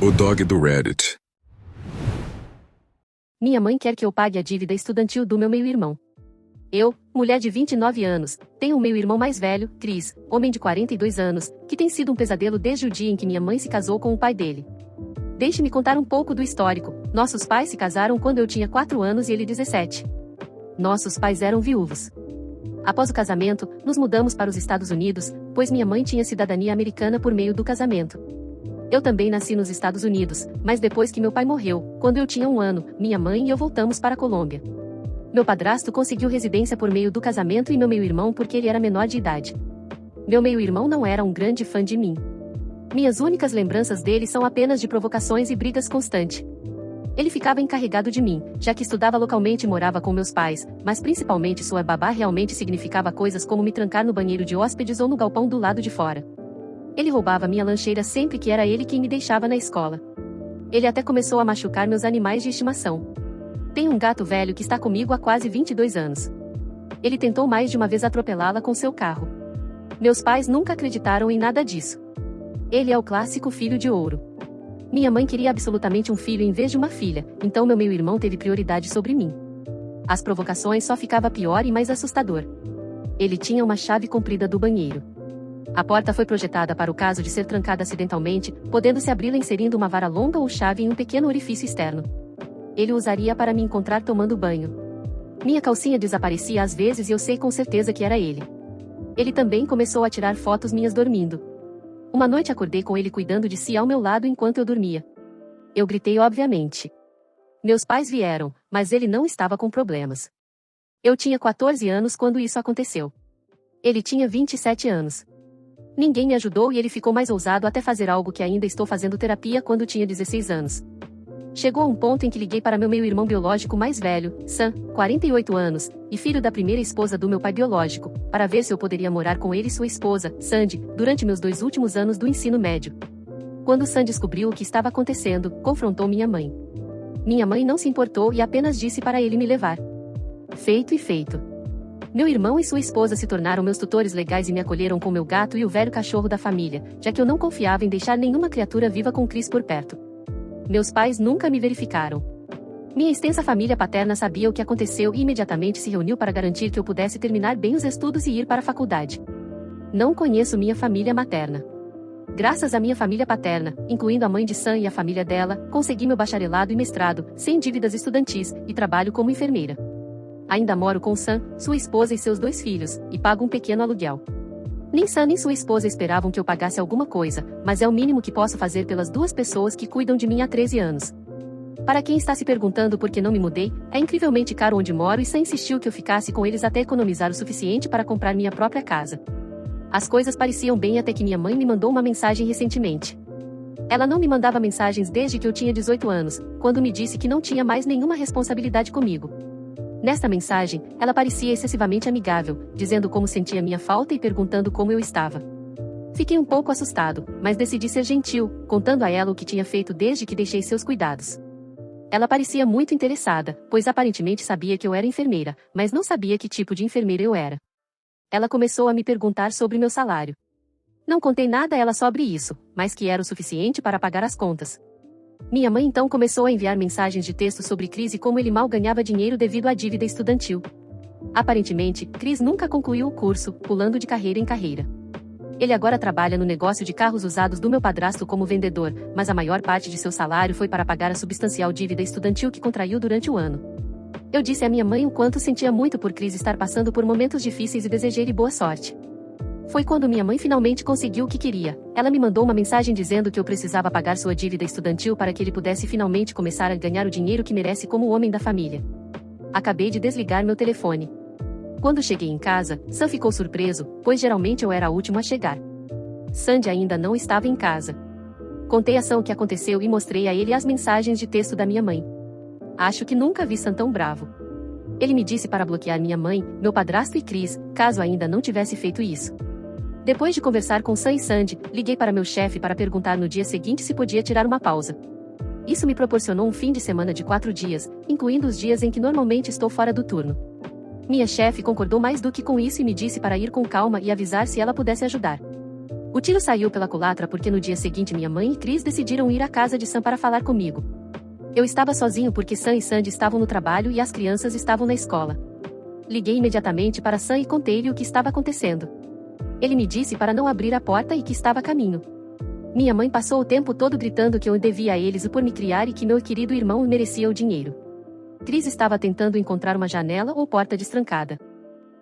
O dog do Reddit. Minha mãe quer que eu pague a dívida estudantil do meu meio-irmão. Eu, mulher de 29 anos, tenho um meio-irmão mais velho, Chris, homem de 42 anos, que tem sido um pesadelo desde o dia em que minha mãe se casou com o pai dele. Deixe-me contar um pouco do histórico. Nossos pais se casaram quando eu tinha 4 anos e ele 17. Nossos pais eram viúvos. Após o casamento, nos mudamos para os Estados Unidos, pois minha mãe tinha cidadania americana por meio do casamento. Eu também nasci nos Estados Unidos, mas depois que meu pai morreu, quando eu tinha 1 ano, minha mãe e eu voltamos para a Colômbia. Meu padrasto conseguiu residência por meio do casamento e meu meio-irmão porque ele era menor de idade. Meu meio-irmão não era um grande fã de mim. Minhas únicas lembranças dele são apenas de provocações e brigas constantes. Ele ficava encarregado de mim, já que estudava localmente e morava com meus pais, mas principalmente sua babá realmente significava coisas como me trancar no banheiro de hóspedes ou no galpão do lado de fora. Ele roubava minha lancheira sempre que era ele quem me deixava na escola. Ele até começou a machucar meus animais de estimação. Tenho um gato velho que está comigo há quase 22 anos. Ele tentou mais de uma vez atropelá-la com seu carro. Meus pais nunca acreditaram em nada disso. Ele é o clássico filho de ouro. Minha mãe queria absolutamente um filho em vez de uma filha, então meu meio-irmão teve prioridade sobre mim. As provocações só ficava pior e mais assustador. Ele tinha uma chave comprida do banheiro. A porta foi projetada para o caso de ser trancada acidentalmente, podendo-se abri-la inserindo uma vara longa ou chave em um pequeno orifício externo. Ele usaria para me encontrar tomando banho. Minha calcinha desaparecia às vezes e eu sei com certeza que era ele. Ele também começou a tirar fotos minhas dormindo. Uma noite acordei com ele cuidando de si ao meu lado enquanto eu dormia. Eu gritei obviamente. Meus pais vieram, mas ele não estava com problemas. Eu tinha 14 anos quando isso aconteceu. Ele tinha 27 anos. Ninguém me ajudou e ele ficou mais ousado até fazer algo que ainda estou fazendo terapia quando tinha 16 anos. Chegou a um ponto em que liguei para meu meio-irmão biológico mais velho, Sam, 48 anos, e filho da primeira esposa do meu pai biológico, para ver se eu poderia morar com ele e sua esposa, Sandy, durante meus 2 últimos anos do ensino médio. Quando Sam descobriu o que estava acontecendo, confrontou minha mãe. Minha mãe não se importou e apenas disse para ele me levar. Feito e feito. Meu irmão e sua esposa se tornaram meus tutores legais e me acolheram com meu gato e o velho cachorro da família, já que eu não confiava em deixar nenhuma criatura viva com Chris por perto. Meus pais nunca me verificaram. Minha extensa família paterna sabia o que aconteceu e imediatamente se reuniu para garantir que eu pudesse terminar bem os estudos e ir para a faculdade. Não conheço minha família materna. Graças à minha família paterna, incluindo a mãe de Sam e a família dela, consegui meu bacharelado e mestrado, sem dívidas estudantis, e trabalho como enfermeira. Ainda moro com Sam, sua esposa e seus 2 filhos, e pago um pequeno aluguel. Nem Sam nem sua esposa esperavam que eu pagasse alguma coisa, mas é o mínimo que posso fazer pelas 2 pessoas que cuidam de mim há 13 anos. Para quem está se perguntando por que não me mudei, é incrivelmente caro onde moro e Sam insistiu que eu ficasse com eles até economizar o suficiente para comprar minha própria casa. As coisas pareciam bem até que minha mãe me mandou uma mensagem recentemente. Ela não me mandava mensagens desde que eu tinha 18 anos, quando me disse que não tinha mais nenhuma responsabilidade comigo. Nesta mensagem, ela parecia excessivamente amigável, dizendo como sentia minha falta e perguntando como eu estava. Fiquei um pouco assustado, mas decidi ser gentil, contando a ela o que tinha feito desde que deixei seus cuidados. Ela parecia muito interessada, pois aparentemente sabia que eu era enfermeira, mas não sabia que tipo de enfermeira eu era. Ela começou a me perguntar sobre meu salário. Não contei nada a ela sobre isso, mas que era o suficiente para pagar as contas. Minha mãe então começou a enviar mensagens de texto sobre Chris e como ele mal ganhava dinheiro devido à dívida estudantil. Aparentemente, Chris nunca concluiu o curso, pulando de carreira em carreira. Ele agora trabalha no negócio de carros usados do meu padrasto como vendedor, mas a maior parte de seu salário foi para pagar a substancial dívida estudantil que contraiu durante o ano. Eu disse à minha mãe o quanto sentia muito por Chris estar passando por momentos difíceis e desejei-lhe boa sorte. Foi quando minha mãe finalmente conseguiu o que queria. Ela me mandou uma mensagem dizendo que eu precisava pagar sua dívida estudantil para que ele pudesse finalmente começar a ganhar o dinheiro que merece como homem da família. Acabei de desligar meu telefone. Quando cheguei em casa, Sam ficou surpreso, pois geralmente eu era a última a chegar. Sandy ainda não estava em casa. Contei a Sam o que aconteceu e mostrei a ele as mensagens de texto da minha mãe. Acho que nunca vi Sam tão bravo. Ele me disse para bloquear minha mãe, meu padrasto e Chris, caso ainda não tivesse feito isso. Depois de conversar com Sam e Sandy, liguei para meu chefe para perguntar no dia seguinte se podia tirar uma pausa. Isso me proporcionou um fim de semana de 4 dias, incluindo os dias em que normalmente estou fora do turno. Minha chefe concordou mais do que com isso e me disse para ir com calma e avisar se ela pudesse ajudar. O tiro saiu pela culatra porque no dia seguinte minha mãe e Chris decidiram ir à casa de Sam para falar comigo. Eu estava sozinho porque Sam e Sandy estavam no trabalho e as crianças estavam na escola. Liguei imediatamente para Sam e contei-lhe o que estava acontecendo. Ele me disse para não abrir a porta e que estava a caminho. Minha mãe passou o tempo todo gritando que eu devia a eles por me criar e que meu querido irmão merecia o dinheiro. Chris estava tentando encontrar uma janela ou porta destrancada.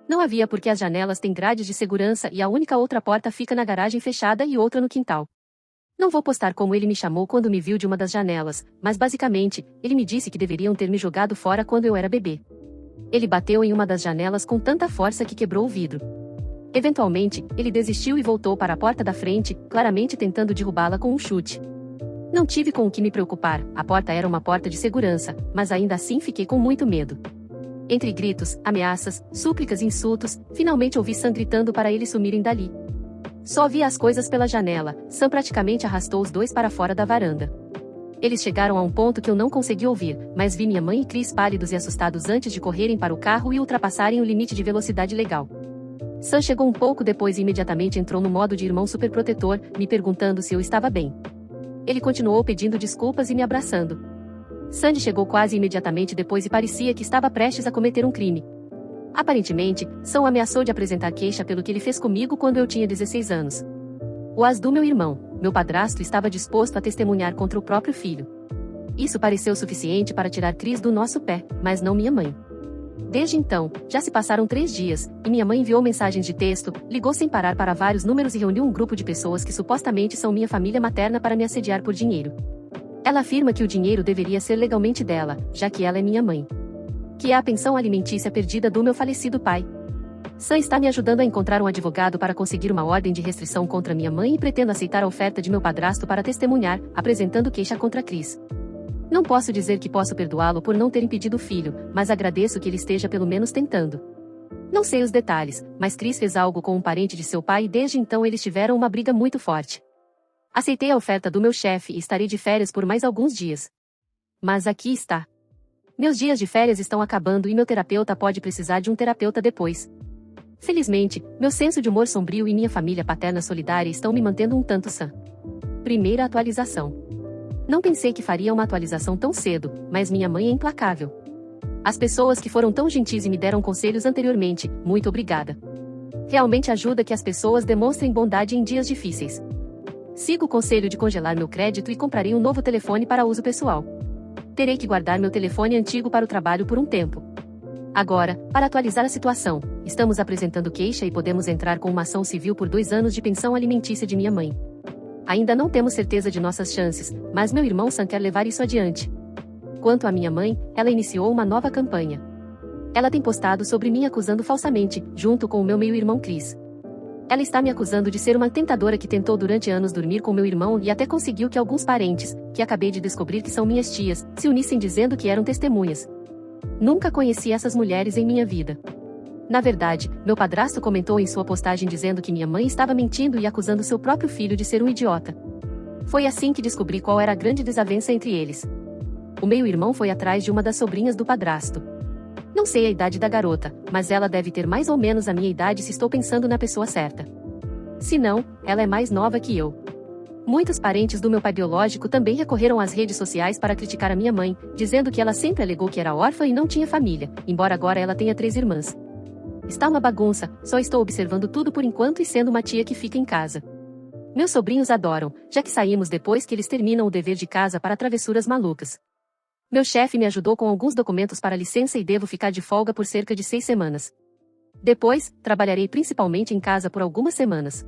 Não havia porque as janelas têm grades de segurança e a única outra porta fica na garagem fechada e outra no quintal. Não vou postar como ele me chamou quando me viu de uma das janelas, mas basicamente, ele me disse que deveriam ter me jogado fora quando eu era bebê. Ele bateu em uma das janelas com tanta força que quebrou o vidro. Eventualmente, ele desistiu e voltou para a porta da frente, claramente tentando derrubá-la com um chute. Não tive com o que me preocupar, a porta era uma porta de segurança, mas ainda assim fiquei com muito medo. Entre gritos, ameaças, súplicas e insultos, finalmente ouvi Sam gritando para eles sumirem dali. Só via as coisas pela janela, Sam praticamente arrastou os dois para fora da varanda. Eles chegaram a um ponto que eu não consegui ouvir, mas vi minha mãe e Chris pálidos e assustados antes de correrem para o carro e ultrapassarem o limite de velocidade legal. Sam chegou um pouco depois e imediatamente entrou no modo de irmão superprotetor, me perguntando se eu estava bem. Ele continuou pedindo desculpas e me abraçando. Sandy chegou quase imediatamente depois e parecia que estava prestes a cometer um crime. Aparentemente, Sam ameaçou de apresentar queixa pelo que ele fez comigo quando eu tinha 16 anos. O as do meu irmão, meu padrasto, estava disposto a testemunhar contra o próprio filho. Isso pareceu suficiente para tirar Chris do nosso pé, mas não minha mãe. Desde então, já se passaram 3 dias, e minha mãe enviou mensagens de texto, ligou sem parar para vários números e reuniu um grupo de pessoas que supostamente são minha família materna para me assediar por dinheiro. Ela afirma que o dinheiro deveria ser legalmente dela, já que ela é minha mãe. Que é a pensão alimentícia perdida do meu falecido pai. Sam está me ajudando a encontrar um advogado para conseguir uma ordem de restrição contra minha mãe e pretendo aceitar a oferta de meu padrasto para testemunhar, apresentando queixa contra Chris. Não posso dizer que posso perdoá-lo por não ter impedido o filho, mas agradeço que ele esteja pelo menos tentando. Não sei os detalhes, mas Chris fez algo com um parente de seu pai e desde então eles tiveram uma briga muito forte. Aceitei a oferta do meu chefe e estarei de férias por mais alguns dias. Mas aqui está. Meus dias de férias estão acabando e meu terapeuta pode precisar de um terapeuta depois. Felizmente, meu senso de humor sombrio e minha família paterna solidária estão me mantendo um tanto sã. Primeira atualização. Não pensei que faria uma atualização tão cedo, mas minha mãe é implacável. As pessoas que foram tão gentis e me deram conselhos anteriormente, muito obrigada. Realmente ajuda que as pessoas demonstrem bondade em dias difíceis. Sigo o conselho de congelar meu crédito e comprarei um novo telefone para uso pessoal. Terei que guardar meu telefone antigo para o trabalho por um tempo. Agora, para atualizar a situação, estamos apresentando queixa e podemos entrar com uma ação civil por 2 anos de pensão alimentícia de minha mãe. Ainda não temos certeza de nossas chances, mas meu irmão Sam quer levar isso adiante. Quanto à minha mãe, ela iniciou uma nova campanha. Ela tem postado sobre mim acusando falsamente, junto com o meu meio-irmão Chris. Ela está me acusando de ser uma tentadora que tentou durante anos dormir com meu irmão e até conseguiu que alguns parentes, que acabei de descobrir que são minhas tias, se unissem dizendo que eram testemunhas. Nunca conheci essas mulheres em minha vida. Na verdade, meu padrasto comentou em sua postagem dizendo que minha mãe estava mentindo e acusando seu próprio filho de ser um idiota. Foi assim que descobri qual era a grande desavença entre eles. O meio-irmão foi atrás de uma das sobrinhas do padrasto. Não sei a idade da garota, mas ela deve ter mais ou menos a minha idade se estou pensando na pessoa certa. Se não, ela é mais nova que eu. Muitos parentes do meu pai biológico também recorreram às redes sociais para criticar a minha mãe, dizendo que ela sempre alegou que era órfã e não tinha família, embora agora ela tenha 3 irmãs. Está uma bagunça, só estou observando tudo por enquanto e sendo uma tia que fica em casa. Meus sobrinhos adoram, já que saímos depois que eles terminam o dever de casa para travessuras malucas. Meu chefe me ajudou com alguns documentos para licença e devo ficar de folga por cerca de 6 semanas. Depois, trabalharei principalmente em casa por algumas semanas.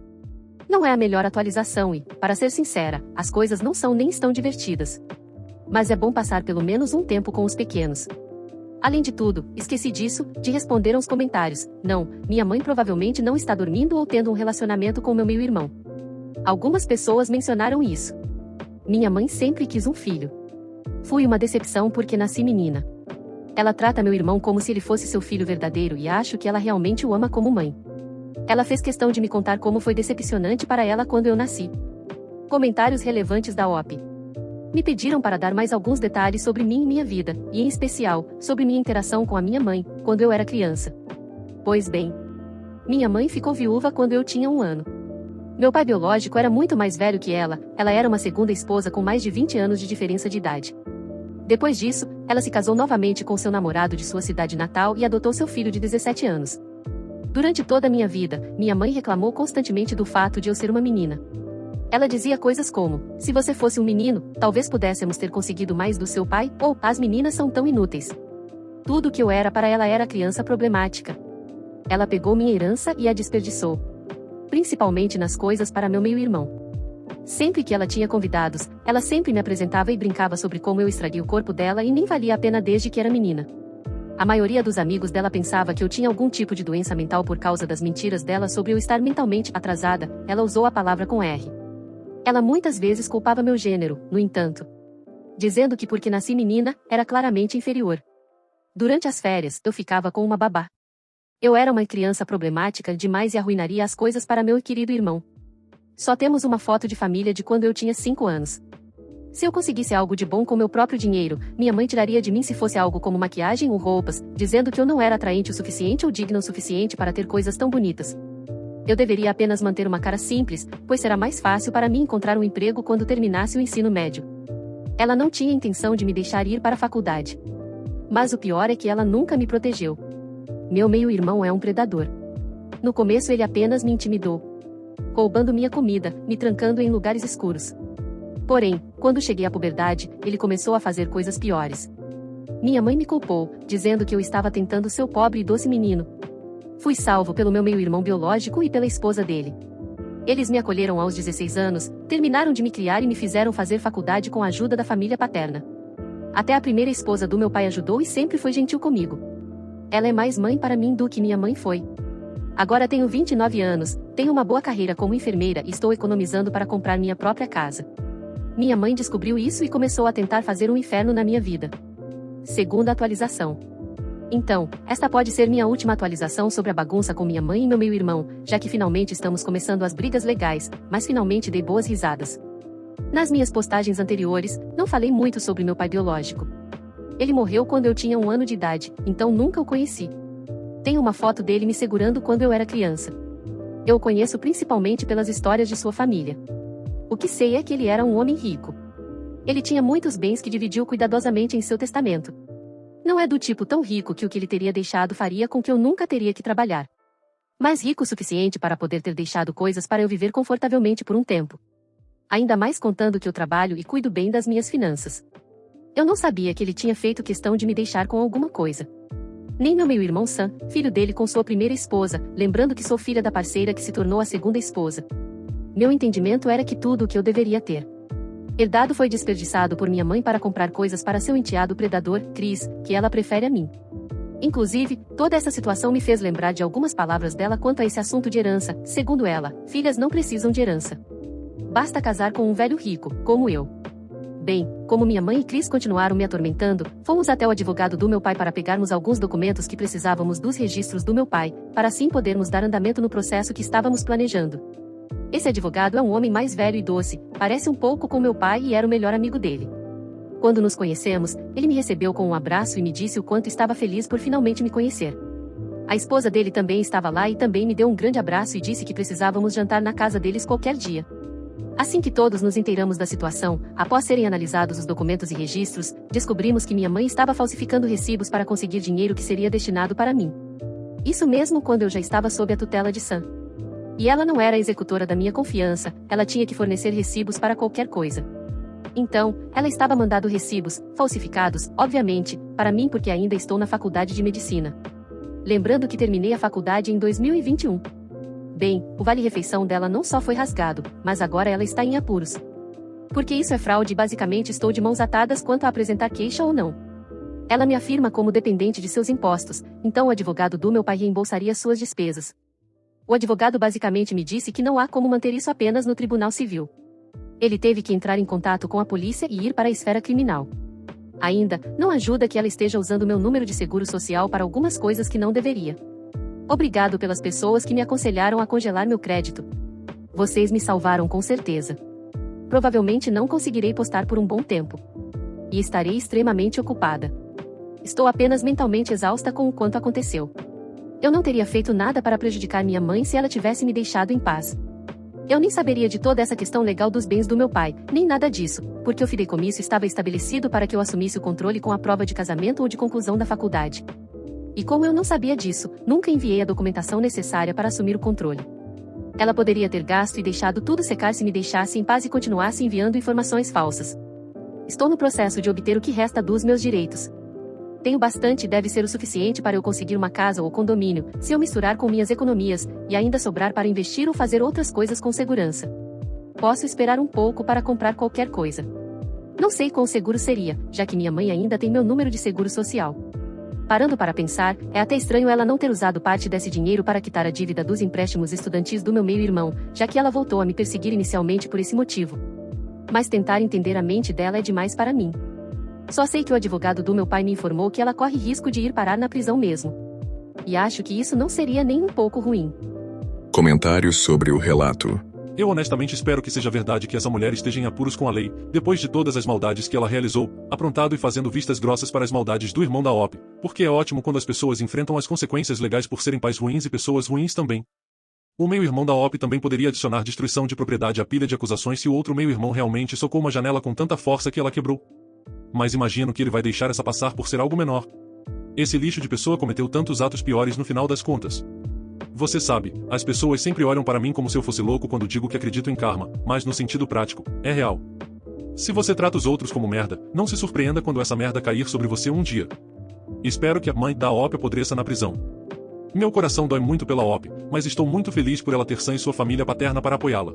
Não é a melhor atualização e, para ser sincera, as coisas não são nem estão divertidas. Mas é bom passar pelo menos um tempo com os pequenos. Além de tudo, esqueci disso, de responder aos comentários. Não, minha mãe provavelmente não está dormindo ou tendo um relacionamento com meu meio-irmão. Algumas pessoas mencionaram isso. Minha mãe sempre quis um filho. Fui uma decepção porque nasci menina. Ela trata meu irmão como se ele fosse seu filho verdadeiro e acho que ela realmente o ama como mãe. Ela fez questão de me contar como foi decepcionante para ela quando eu nasci. Comentários relevantes da OP. Me pediram para dar mais alguns detalhes sobre mim e minha vida, e em especial, sobre minha interação com a minha mãe, quando eu era criança. Pois bem, minha mãe ficou viúva quando eu tinha 1 ano. Meu pai biológico era muito mais velho que ela era uma segunda esposa com mais de 20 anos de diferença de idade. Depois disso, ela se casou novamente com seu namorado de sua cidade natal e adotou seu filho de 17 anos. Durante toda a minha vida, minha mãe reclamou constantemente do fato de eu ser uma menina. Ela dizia coisas como: se você fosse um menino, talvez pudéssemos ter conseguido mais do seu pai, ou as meninas são tão inúteis. Tudo o que eu era para ela era criança problemática. Ela pegou minha herança e a desperdiçou. Principalmente nas coisas para meu meio-irmão. Sempre que ela tinha convidados, ela sempre me apresentava e brincava sobre como eu estraguei o corpo dela e nem valia a pena desde que era menina. A maioria dos amigos dela pensava que eu tinha algum tipo de doença mental por causa das mentiras dela sobre eu estar mentalmente atrasada, ela usou a palavra com R. Ela muitas vezes culpava meu gênero, no entanto, dizendo que porque nasci menina, era claramente inferior. Durante as férias, eu ficava com uma babá. Eu era uma criança problemática demais e arruinaria as coisas para meu querido irmão. Só temos uma foto de família de quando eu tinha 5 anos. Se eu conseguisse algo de bom com meu próprio dinheiro, minha mãe tiraria de mim se fosse algo como maquiagem ou roupas, dizendo que eu não era atraente o suficiente ou digna o suficiente para ter coisas tão bonitas. Eu deveria apenas manter uma cara simples, pois será mais fácil para mim encontrar um emprego quando terminasse o ensino médio. Ela não tinha intenção de me deixar ir para a faculdade. Mas o pior é que ela nunca me protegeu. Meu meio-irmão é um predador. No começo ele apenas me intimidou, roubando minha comida, me trancando em lugares escuros. Porém, quando cheguei à puberdade, ele começou a fazer coisas piores. Minha mãe me culpou, dizendo que eu estava tentando seu pobre e doce menino. Fui salvo pelo meu meio-irmão biológico e pela esposa dele. Eles me acolheram aos 16 anos, terminaram de me criar e me fizeram fazer faculdade com a ajuda da família paterna. Até a primeira esposa do meu pai ajudou e sempre foi gentil comigo. Ela é mais mãe para mim do que minha mãe foi. Agora tenho 29 anos, tenho uma boa carreira como enfermeira e estou economizando para comprar minha própria casa. Minha mãe descobriu isso e começou a tentar fazer um inferno na minha vida. Segunda atualização. Então, esta pode ser minha última atualização sobre a bagunça com minha mãe e meu meio-irmão, já que finalmente estamos começando as brigas legais, mas finalmente dei boas risadas. Nas minhas postagens anteriores, não falei muito sobre meu pai biológico. Ele morreu quando eu tinha 1 ano de idade, então nunca o conheci. Tenho uma foto dele me segurando quando eu era criança. Eu o conheço principalmente pelas histórias de sua família. O que sei é que ele era um homem rico. Ele tinha muitos bens que dividiu cuidadosamente em seu testamento. Não é do tipo tão rico que o que ele teria deixado faria com que eu nunca teria que trabalhar. Mas rico o suficiente para poder ter deixado coisas para eu viver confortavelmente por um tempo. Ainda mais contando que eu trabalho e cuido bem das minhas finanças. Eu não sabia que ele tinha feito questão de me deixar com alguma coisa. Nem meu meio-irmão Sam, filho dele com sua primeira esposa, lembrando que sou filha da parceira que se tornou a segunda esposa. Meu entendimento era que tudo o que eu deveria ter herdado foi desperdiçado por minha mãe para comprar coisas para seu enteado predador, Chris, que ela prefere a mim. Inclusive, toda essa situação me fez lembrar de algumas palavras dela quanto a esse assunto de herança. Segundo ela, filhas não precisam de herança. Basta casar com um velho rico, como eu. Bem, como minha mãe e Chris continuaram me atormentando, fomos até o advogado do meu pai para pegarmos alguns documentos que precisávamos dos registros do meu pai, para assim podermos dar andamento no processo que estávamos planejando. Esse advogado é um homem mais velho e doce, parece um pouco com meu pai e era o melhor amigo dele. Quando nos conhecemos, ele me recebeu com um abraço e me disse o quanto estava feliz por finalmente me conhecer. A esposa dele também estava lá e também me deu um grande abraço e disse que precisávamos jantar na casa deles qualquer dia. Assim que todos nos inteiramos da situação, após serem analisados os documentos e registros, descobrimos que minha mãe estava falsificando recibos para conseguir dinheiro que seria destinado para mim. Isso mesmo quando eu já estava sob a tutela de Sam. E ela não era a executora da minha confiança, ela tinha que fornecer recibos para qualquer coisa. Então, ela estava mandando recibos, falsificados, obviamente, para mim porque ainda estou na faculdade de medicina. Lembrando que terminei a faculdade em 2021. Bem, o vale-refeição dela não só foi rasgado, mas agora ela está em apuros. Porque isso é fraude e basicamente estou de mãos atadas quanto a apresentar queixa ou não. Ela me afirma como dependente de seus impostos, então o advogado do meu pai reembolsaria suas despesas. O advogado basicamente me disse que não há como manter isso apenas no tribunal civil. Ele teve que entrar em contato com a polícia e ir para a esfera criminal. Ainda, não ajuda que ela esteja usando meu número de seguro social para algumas coisas que não deveria. Obrigado pelas pessoas que me aconselharam a congelar meu crédito. Vocês me salvaram com certeza. Provavelmente não conseguirei postar por um bom tempo. E estarei extremamente ocupada. Estou apenas mentalmente exausta com o quanto aconteceu. Eu não teria feito nada para prejudicar minha mãe se ela tivesse me deixado em paz. Eu nem saberia de toda essa questão legal dos bens do meu pai, nem nada disso, porque o fideicomisso estava estabelecido para que eu assumisse o controle com a prova de casamento ou de conclusão da faculdade. E como eu não sabia disso, nunca enviei a documentação necessária para assumir o controle. Ela poderia ter gasto e deixado tudo secar se me deixasse em paz e continuasse enviando informações falsas. Estou no processo de obter o que resta dos meus direitos. Tenho bastante e deve ser o suficiente para eu conseguir uma casa ou condomínio, se eu misturar com minhas economias, e ainda sobrar para investir ou fazer outras coisas com segurança. Posso esperar um pouco para comprar qualquer coisa. Não sei quão seguro seria, já que minha mãe ainda tem meu número de seguro social. Parando para pensar, é até estranho ela não ter usado parte desse dinheiro para quitar a dívida dos empréstimos estudantis do meu meio-irmão, já que ela voltou a me perseguir inicialmente por esse motivo. Mas tentar entender a mente dela é demais para mim. Só sei que o advogado do meu pai me informou que ela corre risco de ir parar na prisão mesmo. E acho que isso não seria nem um pouco ruim. Comentários sobre o relato. Eu honestamente espero que seja verdade que essa mulher esteja em apuros com a lei, depois de todas as maldades que ela realizou, aprontado e fazendo vistas grossas para as maldades do irmão da OP, porque é ótimo quando as pessoas enfrentam as consequências legais por serem pais ruins e pessoas ruins também. O meio-irmão da OP também poderia adicionar destruição de propriedade à pilha de acusações se o outro meio-irmão realmente socou uma janela com tanta força que ela quebrou. Mas imagino que ele vai deixar essa passar por ser algo menor. Esse lixo de pessoa cometeu tantos atos piores no final das contas. Você sabe, as pessoas sempre olham para mim como se eu fosse louco quando digo que acredito em karma, mas no sentido prático, é real. Se você trata os outros como merda, não se surpreenda quando essa merda cair sobre você um dia. Espero que a mãe da OP apodreça na prisão. Meu coração dói muito pela OP, mas estou muito feliz por ela ter Sam e sua família paterna para apoiá-la.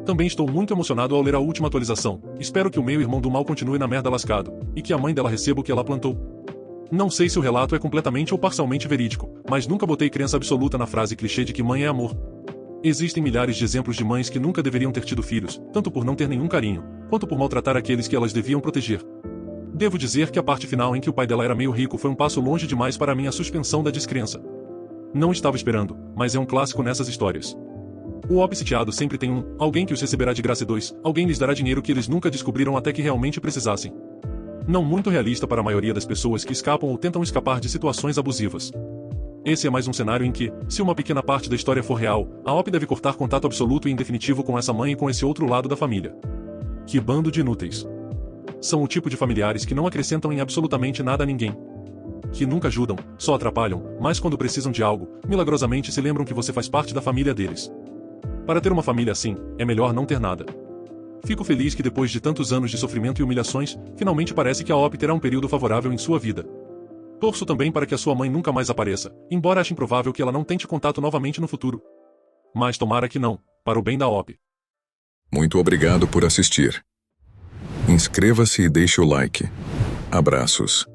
Também estou muito emocionado ao ler a última atualização. Espero que o meio-irmão do mal continue na merda lascado, e que a mãe dela receba o que ela plantou. Não sei se o relato é completamente ou parcialmente verídico, mas nunca botei crença absoluta na frase clichê de que mãe é amor. Existem milhares de exemplos de mães que nunca deveriam ter tido filhos, tanto por não ter nenhum carinho, quanto por maltratar aqueles que elas deviam proteger. Devo dizer que a parte final em que o pai dela era meio rico foi um passo longe demais para minha suspensão da descrença. Não estava esperando, mas é um clássico nessas histórias. O OP sitiado sempre tem alguém que os receberá de graça e alguém lhes dará dinheiro que eles nunca descobriram até que realmente precisassem. Não muito realista para a maioria das pessoas que escapam ou tentam escapar de situações abusivas. Esse é mais um cenário em que, se uma pequena parte da história for real, a OP deve cortar contato absoluto e indefinitivo com essa mãe e com esse outro lado da família. Que bando de inúteis. São o tipo de familiares que não acrescentam em absolutamente nada a ninguém. Que nunca ajudam, só atrapalham, mas quando precisam de algo, milagrosamente se lembram que você faz parte da família deles. Para ter uma família assim, é melhor não ter nada. Fico feliz que depois de tantos anos de sofrimento e humilhações, finalmente parece que a OP terá um período favorável em sua vida. Torço também para que a sua mãe nunca mais apareça, embora ache improvável que ela não tente contato novamente no futuro. Mas tomara que não, para o bem da OP. Muito obrigado por assistir. Inscreva-se e deixe o like. Abraços.